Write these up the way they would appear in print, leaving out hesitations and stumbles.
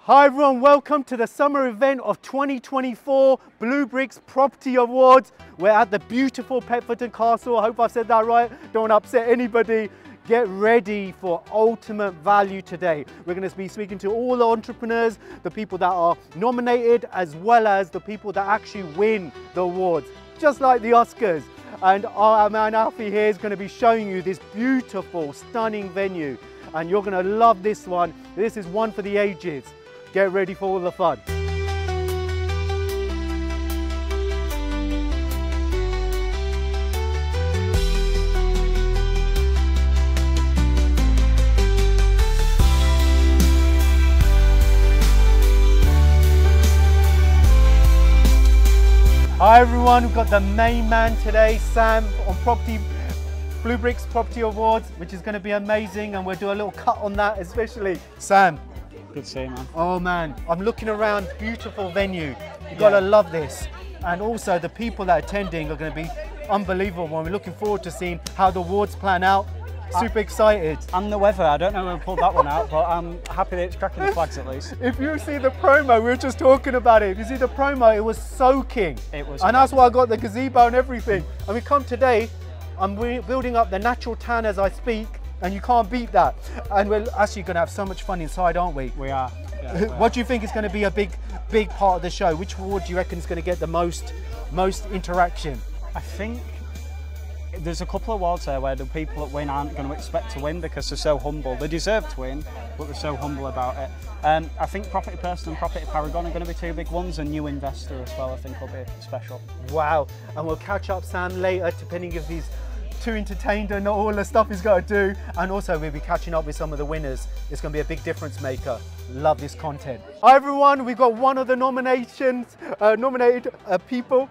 Hi everyone, welcome to the summer event of 2024 Blue Bricks Property Awards. We're at the beautiful Petherton Castle. I hope I've said that right. Don't upset anybody. Get ready for ultimate value today. We're going to be speaking to all the entrepreneurs, the people that are nominated, as well as the people that actually win the awards, just like the Oscars. And our man Alfie here is going to be showing you this beautiful, stunning venue. And you're going to love this one. This is one for the ages. Get ready for all the fun. Hi everyone, we've got the main man today, Sam, on Blue Bricks Property Awards, which is going to be amazing, and we'll do a little cut on that, especially. Sam. Good to see you, man. Oh man, I'm looking around, beautiful venue. You've got to love this. And also the people that are attending are going to be unbelievable. We're looking forward to seeing how the awards plan out. Super excited. And the weather, I don't know who pulled that one out, but I'm happy that it's cracking the flags at least. If you see the promo, we were just talking about it. If you see the promo, it was soaking. It was. And that's why I got the gazebo and everything. And we come today, I'm building up the natural tan as I speak, and you can't beat that. And we're actually going to have so much fun inside, aren't we? We are. Yeah, we what do you think is going to be a big part of the show? Which award do you reckon is going to get the most interaction? I think there's a couple of awards there where the people that win aren't going to expect to win because they're so humble. They deserve to win, but they're so humble about it. I think Property Person and Property Paragon are going to be two big ones, and New Investor as well, I think will be special. Wow, and we'll catch up Sam later, depending if he's too entertained and all the stuff he's got to do. And also we'll be catching up with some of the winners. It's going to be a big difference maker. Love this content. Hi everyone, we've got one of the nominated people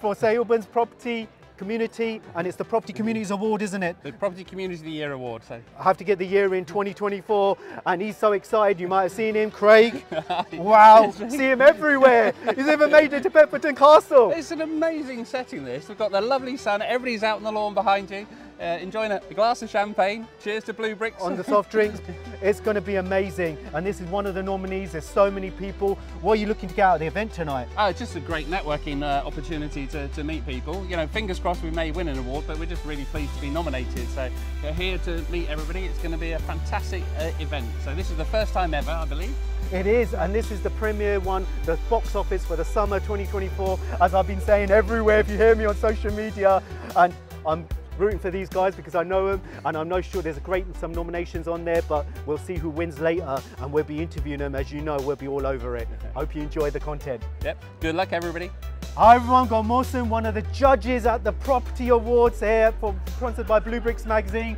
for Albans Property Community, and it's the Property Communities Award, isn't it? The Property Community of the Year Award. So I have to get the year in 2024, and he's so excited. You might have seen him, Craig. Wow, see him everywhere. He's even made it to Petherton Castle. It's an amazing setting this. We've got the lovely sun, everybody's out on the lawn behind you, enjoying a glass of champagne. Cheers to Blue Bricks. On the soft drinks. It's going to be amazing, and this is one of the nominees. There's so many people. What are you looking to get out of the event tonight? Oh, it's just a great networking opportunity to meet people. You know, fingers crossed we may win an award, but we're just really pleased to be nominated. So we're here to meet everybody. It's going to be a fantastic event. So this is the first time ever, I believe. It is, and this is the premiere one, the box office for the summer 2024, as I've been saying everywhere if you hear me on social media. And I'm rooting for these guys because I know them, and I'm not sure there's some nominations on there, but we'll see who wins later, and we'll be interviewing them. As you know, we'll be all over it. Hope you enjoy the content. Yep, good luck everybody. Hi everyone, got Mohsin, one of the judges at the Property Awards here, sponsored by Blue Bricks Magazine.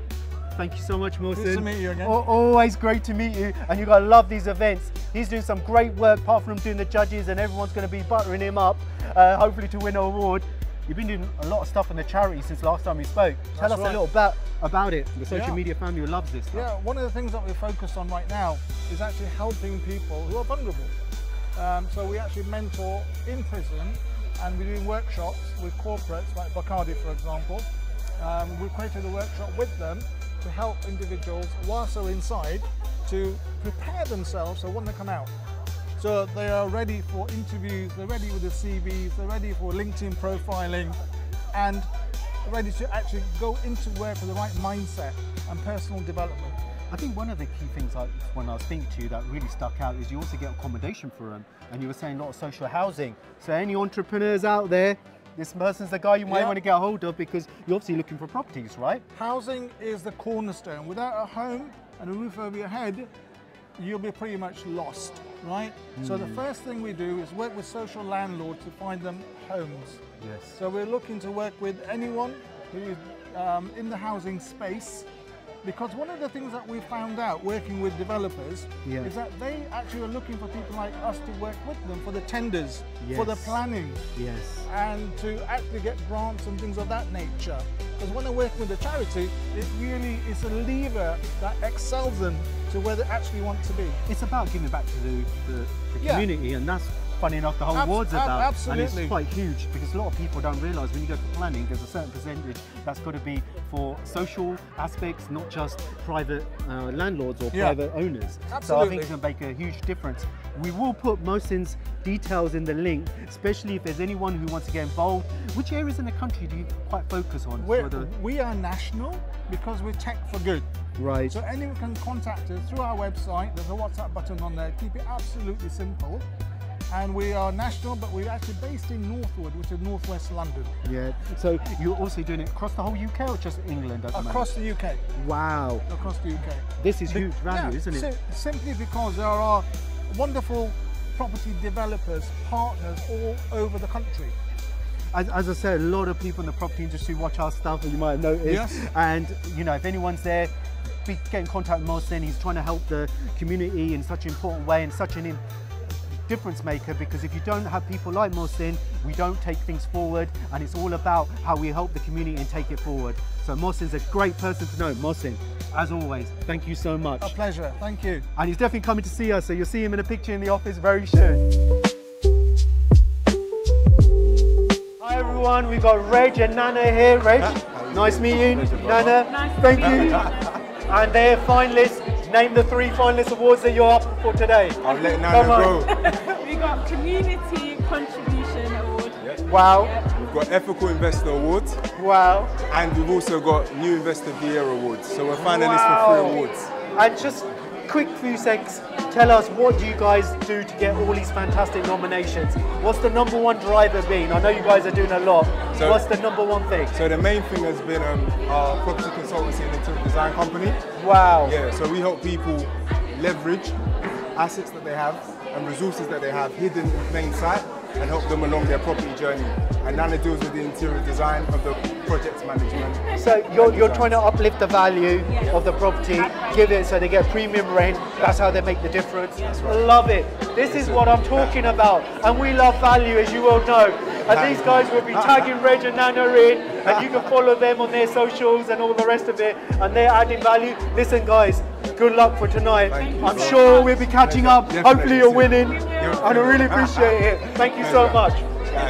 Thank you so much, Mohsin. Good to meet you again. Always great to meet you, and you've got to love these events. He's doing some great work, apart from doing the judges, and everyone's going to be buttering him up, hopefully to win an award. You've been doing a lot of stuff in the charity since last time we spoke. Tell us a little about it. The social media family who loves this stuff. Yeah, one of the things that we're focused on right now is actually helping people who are vulnerable. So we actually mentor in prison, and we're doing workshops with corporates like Bacardi, for example. We created a workshop with them to help individuals whilst they're inside to prepare themselves so when they come out. So they are ready for interviews, they're ready with the CVs, they're ready for LinkedIn profiling, and ready to actually go into work with the right mindset and personal development. I think one of the key things when I was speaking to you that really stuck out is you also get accommodation for them, and you were saying a lot of social housing. So any entrepreneurs out there, this person's the guy you might want to get a hold of, because you're obviously looking for properties, right? Housing is the cornerstone. Without a home and a roof over your head, you'll be pretty much lost, right? So the first thing we do is work with social landlords to find them homes. Yes. So we're looking to work with anyone who is in the housing space, because one of the things that we found out working with developers is that they actually are looking for people like us to work with them for the tenders, for the planning, and to actually get grants and things of that nature. Because when they're working with a charity, it really is a lever that excels them to where they actually want to be. It's about giving back to the community, and that's funny enough, the whole award's about. Absolutely. And it's quite huge, because a lot of people don't realise when you go for planning, there's a certain percentage that's got to be for social aspects, not just private landlords or private owners. Absolutely. So I think it's going to make a huge difference. We will put Mohsin's details in the link, especially if there's anyone who wants to get involved. Which areas in the country do you quite focus on? We are national because we're tech for good. Right. So anyone can contact us through our website. There's a WhatsApp button on there. Keep it absolutely simple. And we are national, but we're actually based in Northwood, which is northwest London. Yeah. So you're also doing it across the whole UK or just England at the moment? Across the UK. Wow. Across the UK. This is huge value, isn't it? Simply because there are wonderful property developers, partners all over the country. As I said, a lot of people in the property industry watch our stuff, and you might have noticed. Yes. And you know, if anyone's there, get in contact with Mohsin. He's trying to help the community in such an important way and such an difference maker, because if you don't have people like Mohsin, we don't take things forward, and it's all about how we help the community and take it forward. So Mohsin's a great person to know. Mohsin, as always, thank you so much. A pleasure, thank you. And he's definitely coming to see us, so you'll see him in a picture in the office very soon. Hi everyone, we've got Reg and Nana here. Reg, nice meeting you. Nana, thank you. And they're finalists. Name the 3 finalist awards that you're up for today. I'll let Nana go. We got Community Contribution Award. Yeah. Wow. Yeah. We've got Ethical Investor Awards. Wow. And we've also got New Investor of the Year Awards. So we're finalists for 3 awards. And just quick few seconds, tell us, what do you guys do to get all these fantastic nominations? What's the #1 driver been? I know you guys are doing a lot. So, what's the #1 thing? So the main thing has been our property consultancy and interior design company. Wow. Yeah, so we help people leverage assets that they have and resources that they have hidden in plain sight and help them along their property journey. And Nana deals with the interior design of the project management. So you're trying to uplift the value of the property, give it so they get premium rent. That's how they make the difference. Love it. This is what I'm talking about. And we love value, as you all know. And these guys will be tagging Reg and Nana in, and you can follow them on their socials and all the rest of it. And they're adding value. Listen guys, good luck for tonight. I'm sure we'll be catching up. Hopefully you're winning. And I really appreciate it. Thank you so much.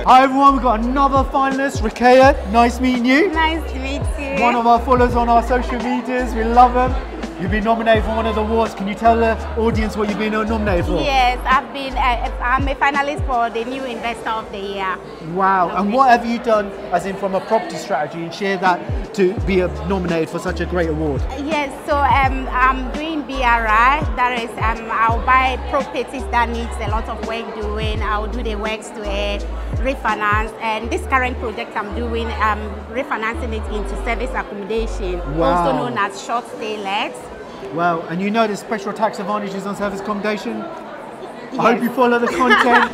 Hi everyone, we've got another finalist, Rukaya. Nice meeting you. Nice to meet you. One of our followers on our social medias, we love them. You've been nominated for one of the awards. Can you tell the audience what you've been nominated for? Yes, I'm a finalist for the New Investor of the Year. Wow, and what have you done, as in from a property strategy, and share that to be nominated for such a great award? Yes, so I'm doing BRI, that is, I'll buy properties that needs a lot of work doing. I'll do the works to refinance, and this current project I'm doing, refinancing it into service accommodation, also known as short stay lets. Wow, and you know there's special tax advantages on service accommodation? Yes. I hope you follow the content.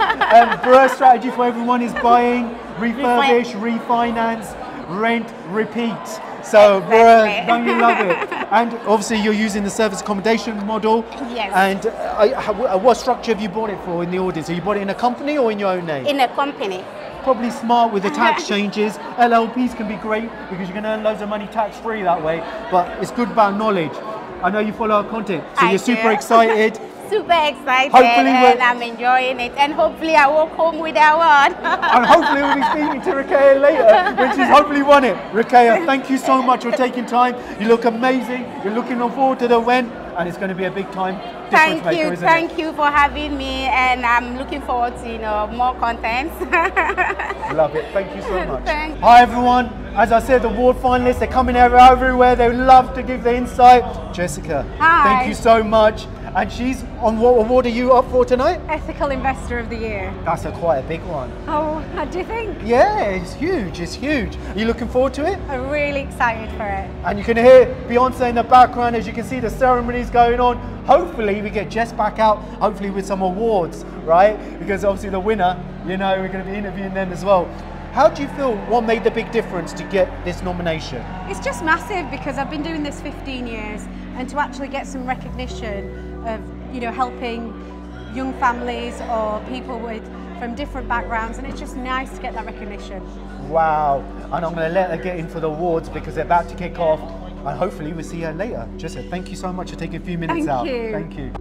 Bruh's strategy for everyone is buying, refurbish, refinance, rent, repeat. So Bruh, don't you love it? And obviously you're using the service accommodation model. Yes. And what structure have you bought it for in the audience? Have you bought it in a company or in your own name? In a company. Probably smart with the tax changes. LLPs can be great because you can earn loads of money tax free that way, but it's good about knowledge. I know you follow our content, so you're super excited. Super excited, and I'm enjoying it, and hopefully I walk home with that one. And hopefully we'll be speaking to Rukaya later, when she's hopefully won it. Rukaya, thank you so much for taking time. You look amazing. You're looking forward to the event, and it's going to be a big time difference maker, isn't it? Thank you for having me, and I'm looking forward to more content. Love it. Thank you so much. Hi everyone. As I said, the award finalists, they're coming everywhere. They love to give the insight. Jessica, thank you so much. And she's on what award are you up for tonight? Ethical Investor of the Year. That's quite a big one. Oh, how do you think? Yeah, it's huge, it's huge. Are you looking forward to it? I'm really excited for it. And you can hear Beyonce in the background as you can see the ceremonies going on. Hopefully we get Jess back out, hopefully with some awards, right? Because obviously the winner, you know, we're going to be interviewing them as well. How do you feel, what made the big difference to get this nomination? It's just massive because I've been doing this 15 years, and to actually get some recognition of, you know, helping young families or people from different backgrounds, and it's just nice to get that recognition. Wow, and I'm going to let her get in for the awards because they're about to kick off, and hopefully we'll see her later. Jessica, thank you so much for taking a few minutes out. Thank you. Thank you.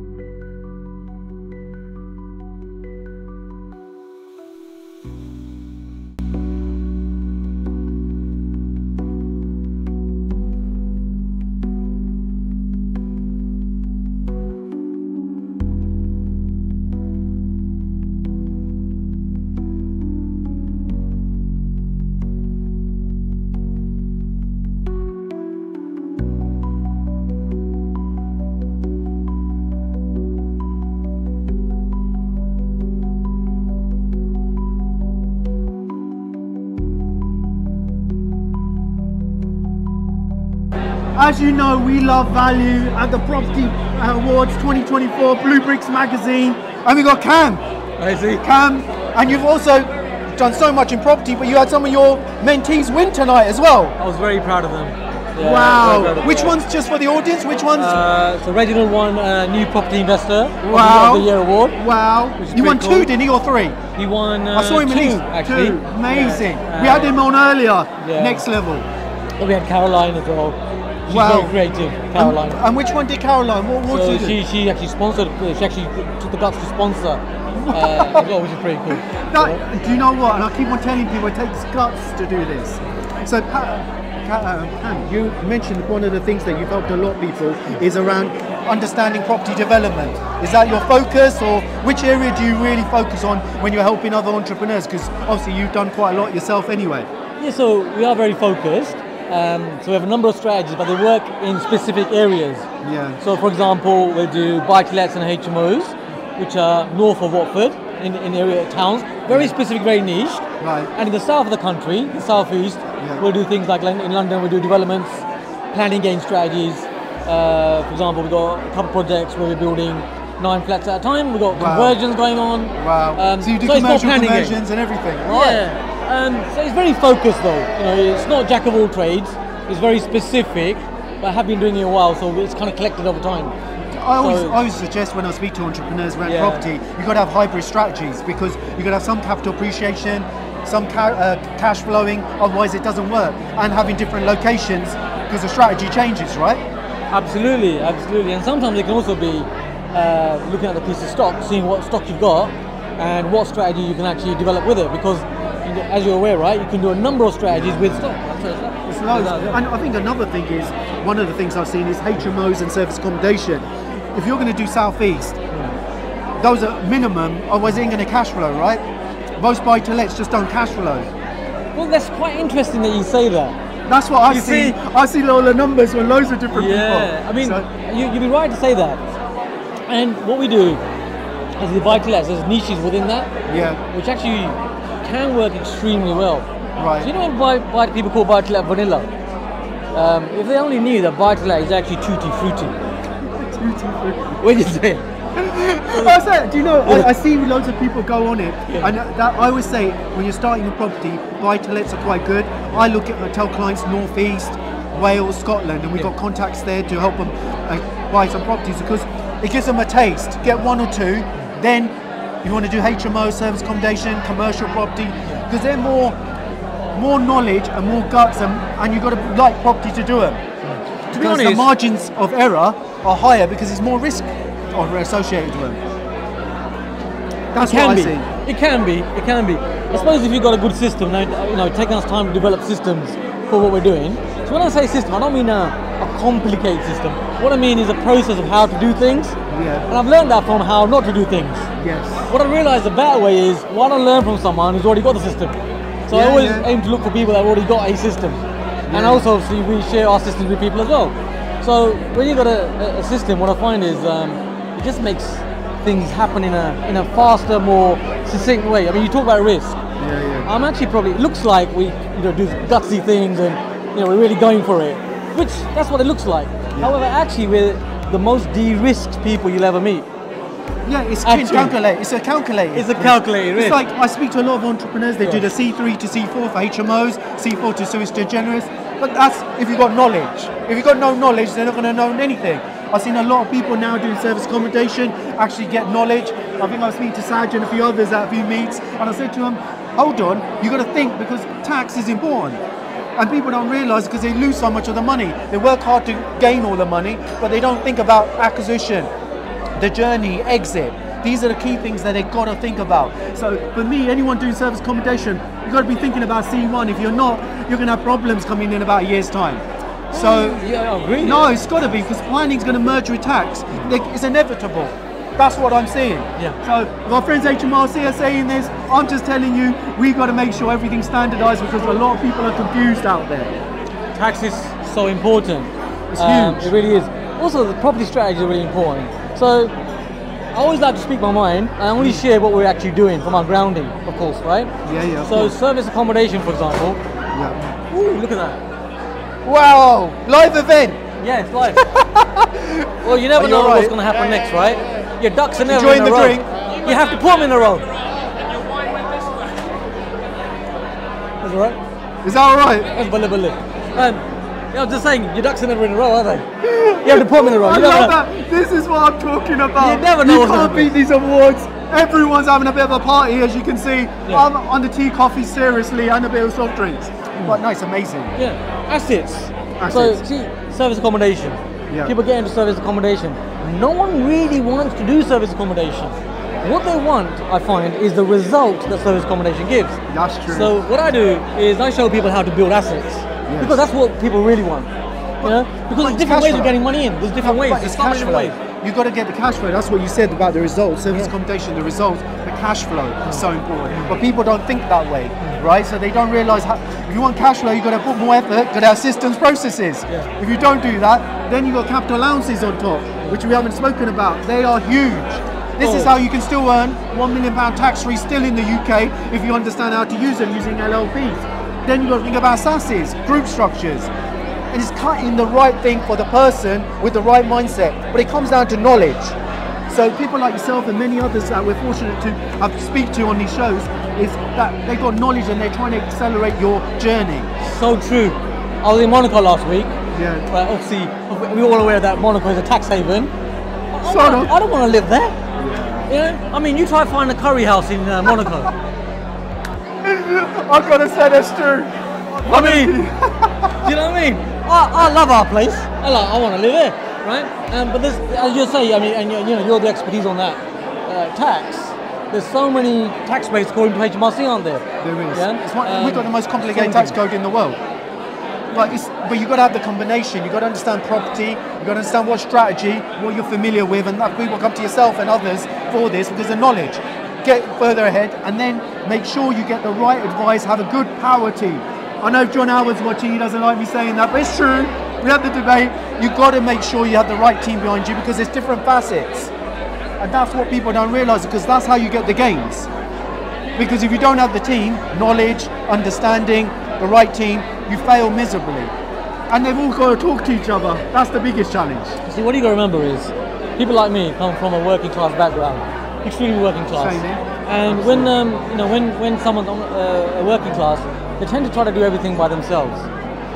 as you know, we love value at the Property Awards 2024, Blue Bricks Magazine. And we got Kam. I see. Kam, and you've also done so much in property, but you had some of your mentees win tonight as well. I was very proud of them. Yeah, wow. Which one's just for the audience? Which one's? So Reginald won New Property Investor wow. of the Year award. Wow. You won cool. 2, didn't he, or 3? He won I saw him 2, actually. 2. Amazing. Yeah. We had him on earlier. Yeah. Next level. And we had Caroline as well. She's wow. very creative, Caroline. And which one did Caroline? What so did she do? She actually sponsored. She actually took the guts to sponsor. As well, which is pretty cool. Do you know what? And I keep on telling people it takes guts to do this. So, Kam, you mentioned one of the things that you've helped a lot of people is around understanding property development. Is that your focus, or which area do you really focus on when you're helping other entrepreneurs? Because obviously you've done quite a lot yourself anyway. Yeah, so we are very focused. So we have a number of strategies, but they work in specific areas. Yeah. So for example, we do buy-to-lets and HMOs, which are north of Watford, in area towns, very specific, very niche. Right. And in the south of the country, the southeast, we'll do things like in London, we do developments, planning gain strategies. For example, we've got a couple of projects where we're building 9 flats at a time. We've got conversions going on. Wow. So you do commercial conversions and everything. Right. Yeah. So it's very focused though. You know, it's not jack of all trades. It's very specific, but I have been doing it a while, so it's kind of collected over time. I always suggest when I speak to entrepreneurs around property, you've got to have hybrid strategies, because you've got to have some capital appreciation, some cash flowing, otherwise it doesn't work. And having different locations, because the strategy changes, right? Absolutely, absolutely. And sometimes it can also be looking at the piece of stock, seeing what stock you've got, and what strategy you can actually develop with it, because as you're aware, right, you can do a number of strategies with stock. It's loads. And I think another thing is, one of the things I've seen is HMOs and service accommodation. If you're going to do southeast, those are minimum, otherwise it ain't going to cash flow, right? Most buy-to-lets just don't cash flow. Well, that's quite interesting that you say that. That's what I see. I see all the numbers from loads of different people. I mean, you'd be right to say that. And what we do is the buy-to-lets, there's niches within that, which actually can work extremely well. Right. So you know when people call buy-to-let vanilla? If they only knew that buy-to-let is actually tutti-frutti. What did you say? I say, do you know, I see loads of people go on it, and that, I always say, when you're starting a property, buy-to-lets are quite good. I tell clients Northeast, Wales, Scotland, and we've got contacts there to help them buy some properties, because it gives them a taste. Get 1 or 2, then you want to do HMO, service accommodation, commercial property, because they're more knowledge and more guts, and you've got to like property to do it. To be honest, the margins of error are higher because there's more risk associated with them. That's what I see. It can be. I suppose if you've got a good system, you know, taking us time to develop systems for what we're doing. So when I say system, I don't mean a complicated system. What I mean is a process of how to do things. Yeah. And I've learned that from how not to do things. Yes. What I realised the better way is, why don't learn from someone who's already got the system? So I always aim to look for people that have already got a system. And also, obviously, we share our systems with people as well. So when you've got a system, what I find is it just makes things happen in a faster, more succinct way. I mean, you talk about risk. I'm actually it looks like we do gutsy things and we're really going for it, which that's what it looks like. However, actually, we're the most de-risked people you'll ever meet. Yeah, it's calculated. It's a calculated. It's a calculated risk. It's like, I speak to a lot of entrepreneurs, they do the C3 to C4 for HMOs, C4 to sui generis, but that's if you've got knowledge. If you've got no knowledge, they're not going to know anything. I've seen a lot of people now doing service accommodation actually get knowledge. I think I was speaking to Saj and a few others at a few meets, and I said to them, hold on, you've got to think, because tax is important. And people don't realise, because they lose so much of the money. They work hard to gain all the money, but they don't think about acquisition, the journey, exit. These are the key things that they've got to think about. So for me, anyone doing service accommodation, you've got to be thinking about C1. If you're not, you're going to have problems coming in about a year's time. So I agree. No, it's got to be, because planning's going to merge with tax. It's inevitable. That's what I'm seeing. So my friends HMRC are saying this. I'm just telling you, we've got to make sure everything's standardised, because a lot of people are confused out there. Tax is so important. It's huge. It really is. Also, the property strategy is really important. So I always like to speak my mind. I only share what we're actually doing from our grounding, of course, right? Yeah. So service accommodation, for example. Ooh, look at that. Wow, live event. Yeah, it's live. Well, you never know what's going to happen next, right? Your ducks are never in a row. Drink. You have to put them in a row. That's all right. Is that all right? That's bully. Yeah, I'm just saying, your ducks are never in a row, are they? You have to put them in a row. I love that. This is what I'm talking about. You never know You what's can't happening. beat these awards. Everyone's having a bit of a party, as you can see. Yeah. I'm on the tea, coffee, seriously, and a bit of soft drinks. But nice, amazing. Yeah, assets. Assets. So, see, service accommodation. Yeah. People get into service accommodation. No one really wants to do service accommodation. What they want, I find, is the result that service accommodation gives. That's true. So what I do is I show people how to build assets. Yes. Because that's what people really want. You know? Because there's different ways of getting money in. There's different ways. But There's it's so cash many flow. ways. You've got to get the cash flow. That's what you said about the results, service accommodation, the results, the cash flow is so important. But people don't think that way, right? So they don't realise how, if you want cash flow, you've got to put more effort, you've got to have systems, processes. Yeah. If you don't do that, then you've got capital allowances on top, which we haven't spoken about. They are huge. This is how you can still earn £1 million tax-free still in the UK if you understand how to use them using LLPs. Then you've got to think about SASs, group structures. And it's cutting the right thing for the person with the right mindset. But it comes down to knowledge. So people like yourself and many others that we're fortunate to speak to on these shows is that they've got knowledge and they're trying to accelerate your journey. So true. I was in Monaco last week. Yeah. But obviously, we're all aware that Monaco is a tax haven. Sort of. I don't want to live there. You know? I mean, you try to find a curry house in Monaco. I've got to say that's true. I mean, do you know what I mean? I love our place. I want to live here, right? But there's, as you say, I mean, and you're the expertise on that. Tax. There's so many tax rates according to HMRC, aren't there? There is. Yeah? We've got the most complicated tax code in the world. But you've got to have the combination. You've got to understand property. You've got to understand what strategy, what you're familiar with, and that people come to yourself and others for this because of knowledge. Get further ahead, and then make sure you get the right advice. Have a good power team. I know John Howard's watching. He doesn't like me saying that, but it's true. We had the debate. You've got to make sure you have the right team behind you because there's different facets, and that's what people don't realise because that's how you get the gains. Because if you don't have the team, knowledge, understanding, the right team, you fail miserably. And they've all got to talk to each other. That's the biggest challenge. See, what you got to remember is, people like me come from a working class background, extremely working class. Same here. And when when someone's a working class, they tend to try to do everything by themselves.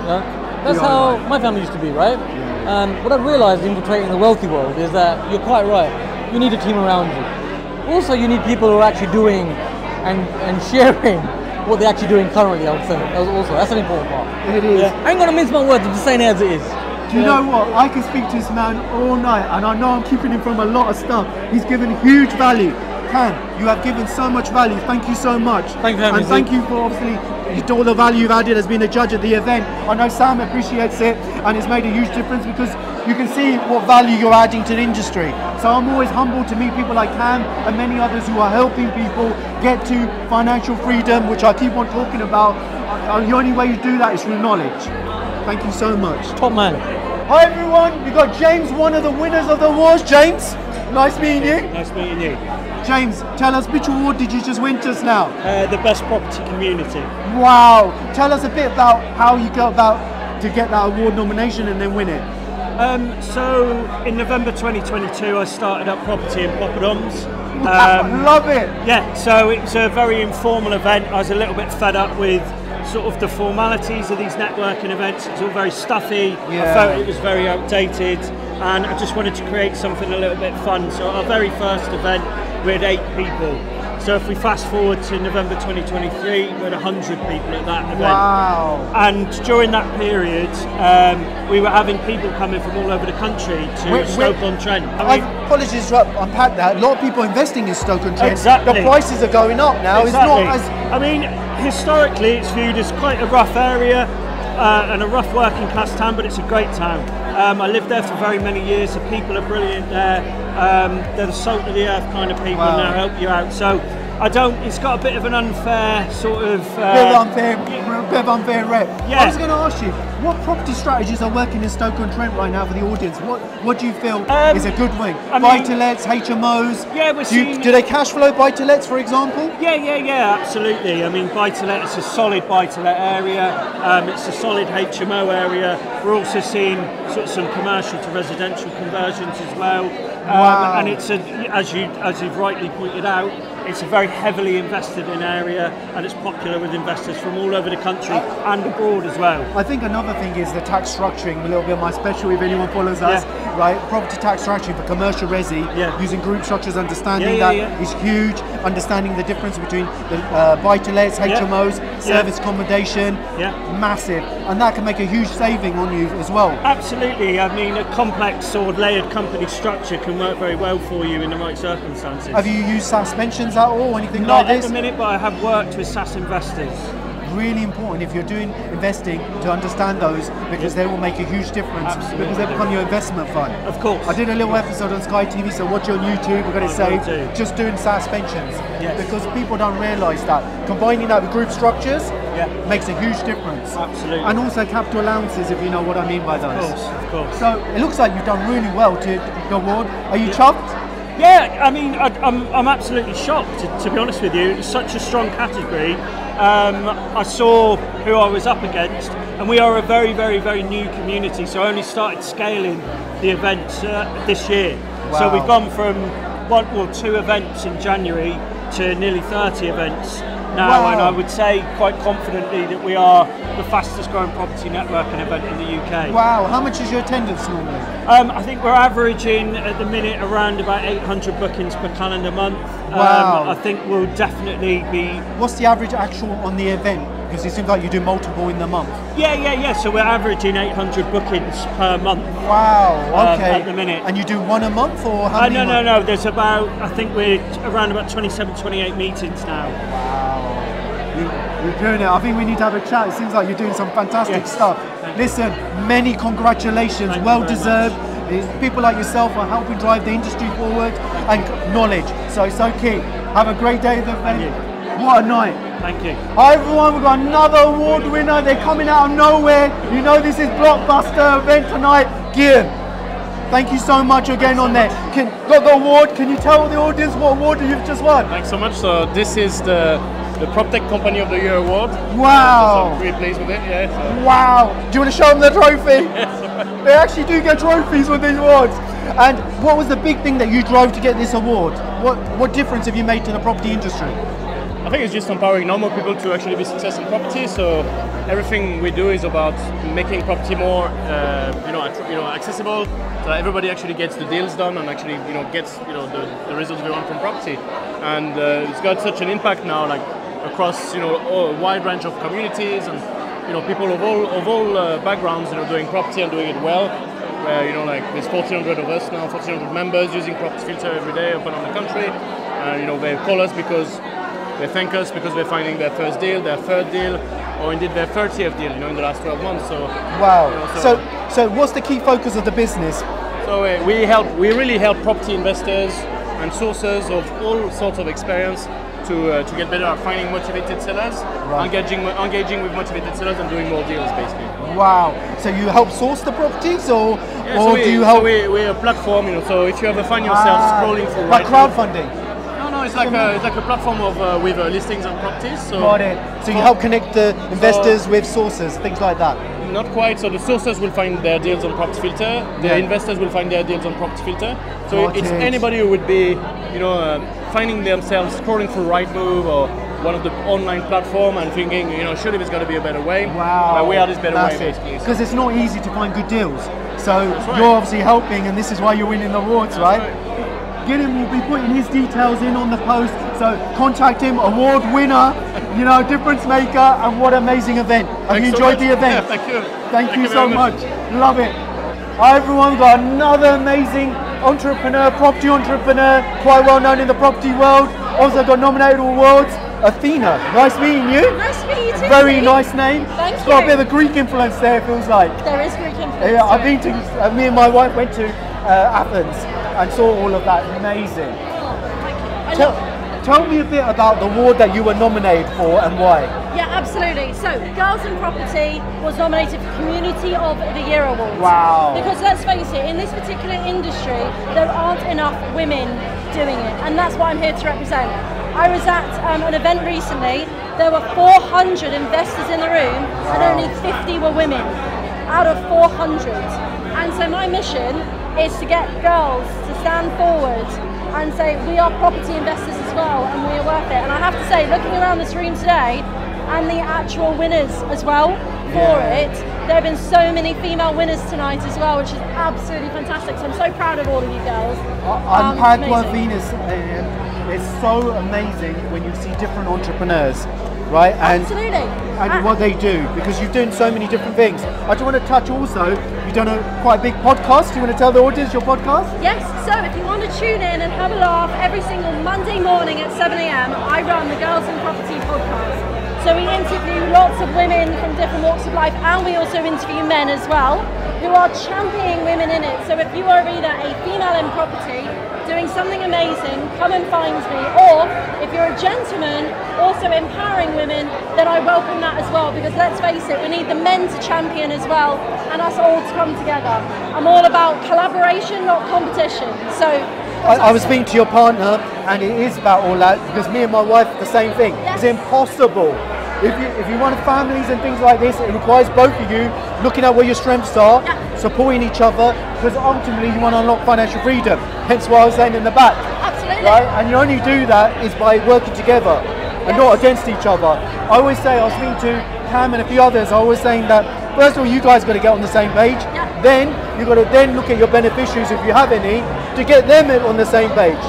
You know? That's how my family used to be, right? And what I've realised infiltrating the wealthy world is that you're quite right. You need a team around you. Also, you need people who are actually doing and sharing what they're actually doing currently, I would say. Also, that's an important part. It is. Yeah. I ain't gonna mince my words, I'm just saying it as it is. Do you know what? I can speak to this man all night, and I know I'm keeping him from a lot of stuff. He's given huge value. Kam, you have given so much value. Thank you so much. Thank you for having me. And thank you for obviously all the value you've added as being a judge at the event. I know Sam appreciates it, and it's made a huge difference because you can see what value you're adding to the industry. So I'm always humbled to meet people like Kam and many others who are helping people get to financial freedom, which I keep on talking about. The only way you do that is through knowledge. Thank you so much. Top man. Hi everyone, we got James, one of the winners of the awards. James, nice meeting you. Nice meeting you. James, tell us which award did you just win just now? The Best Property Community. Wow, tell us a bit about how you got about to get that award nomination and then win it. So in November 2022 I started up property in Poppadoms. Love it. Yeah, so it was a very informal event. I was a little bit fed up with sort of the formalities of these networking events. It's all very stuffy. I felt it was very outdated and I just wanted to create something a little bit fun. So our very first event we had 8 people. So if we fast forward to November 2023, we had 100 people at that event. Wow. And during that period, we were having people coming from all over the country to Stoke-on-Trent. Apologies to unpack that. A lot of people investing in Stoke-on-Trent. Exactly. The prices are going up now. Exactly. It's not as... I mean, historically it's viewed as quite a rough area and a rough working class town, but it's a great town. I lived there for very many years. The people are brilliant there. They're the salt of the earth kind of people and they'll help you out. So it's got a bit of an unfair sort of... bit of unfair rep. Yeah. I was going to ask you, what property strategies are working in Stoke-on-Trent right now for the audience? What do you feel is a good wing? Buy-to-lets, HMOs? Yeah, we're seeing... Do they cash flow buy-to-lets, for example? Yeah, absolutely. I mean, buy-to-let, it's a solid buy-to-let area. It's a solid HMO area. We're also seeing sort of some commercial to residential conversions as well. Wow. And it's as you've rightly pointed out, it's a very heavily invested in area, and it's popular with investors from all over the country and abroad as well. I think another thing is the tax structuring, a little bit of my specialty if anyone follows us, right? Property tax structuring for commercial resi, using group structures, understanding that is huge, understanding the difference between the buy-to-lets, HMOs, service accommodation, massive, and that can make a huge saving on you as well. Absolutely. I mean, a complex or layered company structure can work very well for you in the right circumstances. Have you used SaaS pensions at all, anything Not like this? Not at the minute, but I have worked with SaaS investors. Really important if you're doing investing to understand those, because they will make a huge difference. Absolutely. Because they become your investment fund. Of course. I did a little episode on Sky TV, so watch it on YouTube. We're going to say just doing SaaS pensions, because people don't realise that combining that with group structures makes a huge difference. Absolutely. And also capital allowances, if you know what I mean by those. Of course. So it looks like you've done really well to the award. Are you chuffed? Yeah, I mean, I'm absolutely shocked, to be honest with you. It's such a strong category. I saw who I was up against, and we are a very, very, very new community, so I only started scaling the events this year. Wow. So we've gone from 2 events in January to nearly 30 events now, and I would say quite confidently that we are the fastest growing property networking event in the UK. Wow, how much is your attendance normally? I think we're averaging at the minute around about 800 bookings per calendar month. Wow. I think we'll definitely be... What's the average actual on the event? Because it seems like you do multiple in the month. Yeah. So we're averaging 800 bookings per month. Wow, okay. At the minute. And you do one a month or how many? No. There's about, I think we're around about 27, 28 meetings now. Wow. You're doing it. I think we need to have a chat. It seems like you're doing some fantastic stuff. Listen, many congratulations. Well deserved. People like yourself are helping drive the industry forward and knowledge. So key. Have a great day at the event. What a night. Thank you. Hi everyone, we've got another award winner. They're coming out of nowhere. You know this is blockbuster event tonight. Guillaume, thank you so much again on there. Got the award. Can you tell the audience what award you've just won? Thanks so much. So this is the PropTech Company of the Year award. Wow. So I'm really pleased with it. Yeah. So. Wow. Do you want to show them the trophy? Yes. They actually do get trophies with these awards. And what was the big thing that you drove to get this award? What difference have you made to the property industry? I think it's just empowering normal people to actually be successful in property. So everything we do is about making property more, accessible, so everybody actually gets the deals done and actually, gets the results we want from property. And it's got such an impact now, like across a wide range of communities and people of all backgrounds, doing property and doing it well. Like there's 1,400 of us now, 1,400 members using Property Filter every day up and down the country. They call us because they thank us because they're finding their first deal, their third deal, or indeed their 30th deal, in the last 12 months. So wow. So what's the key focus of the business? So we really help property investors and sources of all sorts of experience to get better at finding motivated sellers, engaging with motivated sellers, and doing more deals, basically. Wow. So you help source the properties, or do you help? We're a platform, So if you ever find yourself scrolling through, like crowdfunding. No, it's like a platform of with listings on properties. So got it. So you help connect the investors with sources, things like that. Not quite. So the sources will find their deals on Property Filter. The investors will find their deals on Property Filter. So it's anybody who would be, finding themselves scrolling through Rightmove or one of the online platform and thinking, surely there's got to be a better way. Wow. We are this better way, basically. Because it's not easy to find good deals. So you're obviously helping, and this is why you're winning the awards, right? Guillaume will be putting his details in on the post, so contact him, award winner, difference maker, and what an amazing event. Have you enjoyed the event? Yeah, thank you. Thank you so much. Love it. Hi everyone, we've got another amazing entrepreneur, property entrepreneur, quite well known in the property world. Also got nominated awards. Athena, nice meeting you. Nice to meet you too. Very nice name. Thank you. Got a bit of a Greek influence there, it feels like. There is Greek influence. Yeah, I've been to, me and my wife went to Athens and saw all of that. Amazing. Oh, thank you. tell me a bit about the award that you were nominated for and why. Yeah, absolutely. So, Girls in Property was nominated for Community of the Year Award. Wow. Because let's face it, in this particular industry, there aren't enough women doing it, and that's what I'm here to represent. I was at an event recently. There were 400 investors in the room, and only 50 were women out of 400. And so my mission is to get girls to stand forward and say we are property investors as well, and we are worth it. And I have to say, looking around this room today, and the actual winners as well for it, there have been so many female winners tonight as well, which is absolutely fantastic. So I'm so proud of all of you girls. Venus is so amazing when you see different entrepreneurs, right? Absolutely. And what they do, because you're doing so many different things. I just want to touch also, you've done quite a big podcast. Do you want to tell the audience your podcast? Yes, so if you want to tune in and have a laugh every single Monday morning at 7 AM, I run the Girls in Property podcast. So we interview lots of women from different walks of life, and we also interview men as well, who are championing women in it. So if you are either a female in property, doing something amazing, come and find me. Or if you're a gentleman also empowering women, then I welcome that as well, because let's face it, we need the men to champion as well, and us all to come together. I'm all about collaboration, not competition. So I was speaking to your partner, and it is about all that, because me and my wife, the same thing. Yes. It's impossible. If you want families and things like this, it requires both of you looking at where your strengths are, supporting each other, because ultimately you want to unlock financial freedom. Hence what I was saying in the back. Absolutely. Right? And you only do that is by working together and not against each other. I always say, I was speaking to Kam and a few others, I was saying that first of all, you guys got to get on the same page. Then you've got to then look at your beneficiaries, if you have any, to get them on the same page.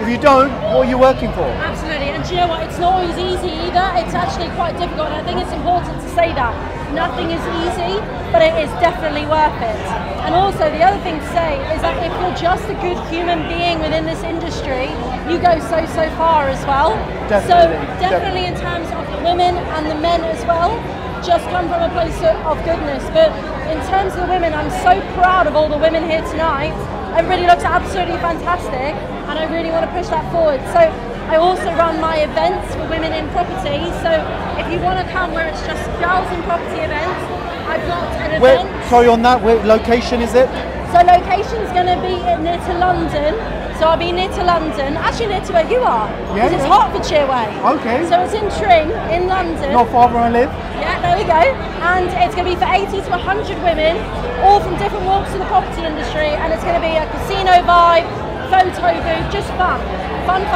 If you don't, what are you working for? Absolutely, and do you know what? It's not always easy either. It's actually quite difficult, and I think it's important to say that. Nothing is easy, but it is definitely worth it. And also, the other thing to say is that if you're just a good human being within this industry, you go so far as well. Definitely. So definitely in terms of the women and the men as well, just come from a place of goodness. But in terms of the women, I'm so proud of all the women here tonight. Everybody looks absolutely fantastic, and I really want to push that forward. So I also run my events for women in property. So if you want to come where it's just girls in property events, I've got an event. Sorry, on that, where location is it? So location's going to be near to London. So I'll be near to London, actually near to where you are, because it's Hertfordshire way. Okay. So it's in Tring, in London. Not far where I live. Yeah, there we go. And it's going to be for 80 to 100 women, all from different walks of the property industry, and it's going to be a casino vibe, photo booth, just fun. Fun.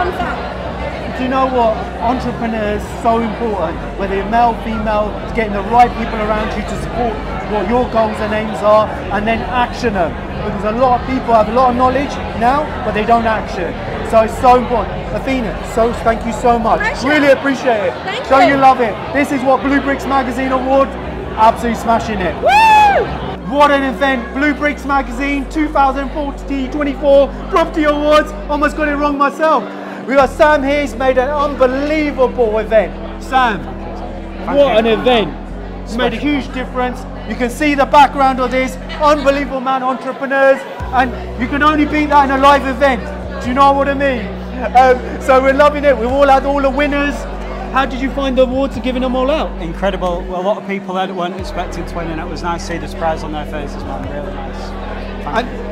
Do you know what? Entrepreneurs so important, whether you're male, female, getting the right people around you to support what your goals and aims are, and then action them. Because a lot of people have a lot of knowledge now, but they don't action. So it's so important. Athena, thank you so much. Really appreciate it. Thank So you. you love it. This is what Blue Bricks Magazine Award, absolutely smashing it. Woo! What an event. Blue Bricks Magazine 2024 Property Awards. Almost got it wrong myself. We got Sam here. He's made an unbelievable event. Sam, what an event. It's made a huge difference. You can see the background of this. Unbelievable man, entrepreneurs. And you can only beat that in a live event. Do you know what I mean? So we're loving it. We've all had all the winners. How did you find the awards and giving them all out? Incredible. Well, a lot of people there that weren't expecting to win, and it was nice to see the surprise on their faces, man. Really nice.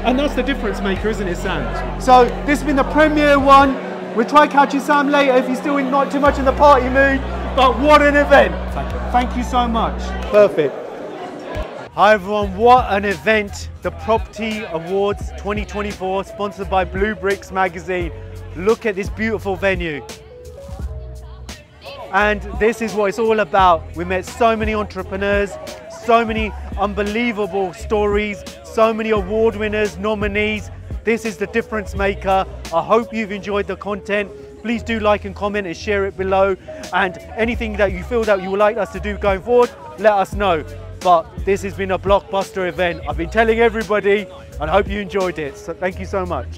And that's the difference maker, isn't it, Sam? So this has been the premiere one. We'll try catching Sam later if he's still not too much in the party mood. But what an event. Thank you. Thank you so much. Perfect. Hi everyone, what an event. The Property Awards 2024, sponsored by Blue Bricks Magazine. Look at this beautiful venue. And this is what it's all about. We met so many entrepreneurs, so many unbelievable stories, so many award winners, nominees. This is the difference maker. I hope you've enjoyed the content. Please do like and comment and share it below. And anything that you feel that you would like us to do going forward, let us know. But this has been a blockbuster event. I've been telling everybody and I hope you enjoyed it. So thank you so much.